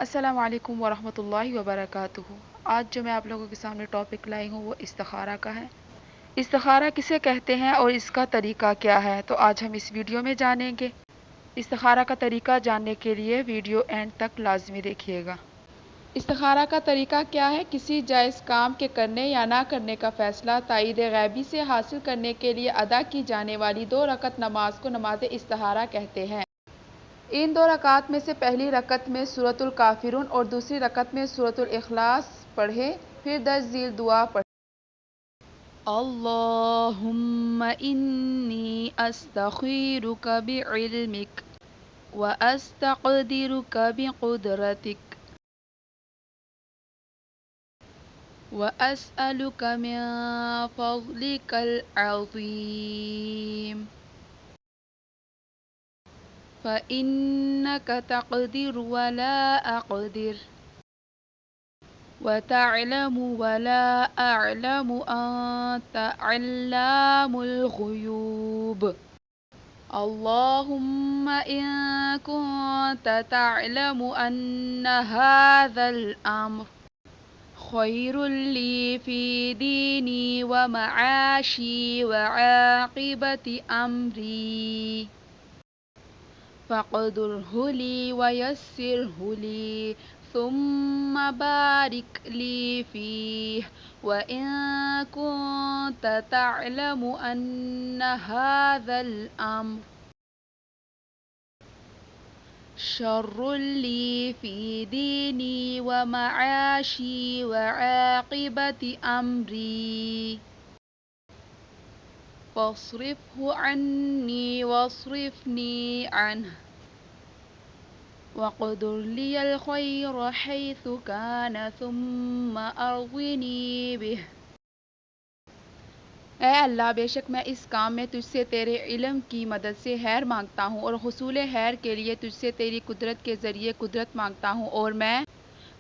السلام علیکم ورحمۃ اللہ وبرکاتہ۔ آج جو میں آپ لوگوں کے سامنے ٹاپک لائی ہوں وہ استخارہ کا ہے۔ استخارہ کسے کہتے ہیں اور اس کا طریقہ کیا ہے، تو آج ہم اس ویڈیو میں جانیں گے۔ استخارہ کا طریقہ جاننے کے لیے ویڈیو اینڈ تک لازمی دیکھیے گا۔ استخارہ کا طریقہ کیا ہے؟ کسی جائز کام کے کرنے یا نہ کرنے کا فیصلہ تائید غیبی سے حاصل کرنے کے لیے ادا کی جانے والی 2 رکعت نماز کو نماز استخارہ کہتے ہیں۔ ان 2 رکعات میں سے پہلی رکعت میں سورۃ الکافرون اور دوسری رکعت میں سورۃ الاخلاص پڑھیں، پھر درج ذیل دعا پڑھیں۔ اللہم انی استخیرک بعلمک واستقدرک بقدرتک واسألک من فضلک العظیم فإنک تقدر ولا أقدر وتعلم ولا أعلم أنت علام الغيوب اللهم إن كنت تعلم أن هذا الأمر خير لي في ديني ومعاشي وعاقبة أمري فاقدره لي ويسره لي ثم بارك لي فيه وإن كنت تعلم أن هذا الأمر شر لي في ديني ومعاشي وعاقبة أمري فاصرفه عني واصرفني عنه واقدر لي الخير حيث كان ثم أرضني به۔ اے اللہ، بے شک میں اس کام میں تجھ سے تیرے علم کی مدد سے خیر مانگتا ہوں اور حصول خیر کے لیے تجھ سے تیری قدرت کے ذریعے قدرت مانگتا ہوں، اور میں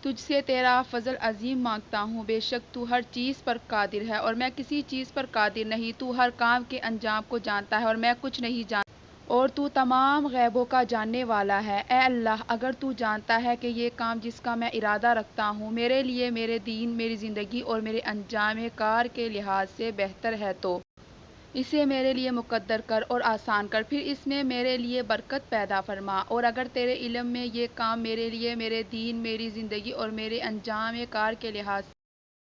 تجھ سے تیرا فضل عظیم مانگتا ہوں۔ بے شک تو ہر چیز پر قادر ہے اور میں کسی چیز پر قادر نہیں۔ تو ہر کام کے انجام کو جانتا ہے اور میں کچھ نہیں جانتا، اور تو تمام غیبوں کا جاننے والا ہے۔ اے اللہ، اگر تو جانتا ہے کہ یہ کام جس کا میں ارادہ رکھتا ہوں میرے لیے میرے دین، میری زندگی اور میرے انجام کار کے لحاظ سے بہتر ہے تو اسے میرے لیے مقدر کر اور آسان کر، پھر اس میں میرے لیے برکت پیدا فرما، اور اگر تیرے علم میں یہ کام میرے لیے میرے دین، میری زندگی اور میرے انجام کار کے لحاظ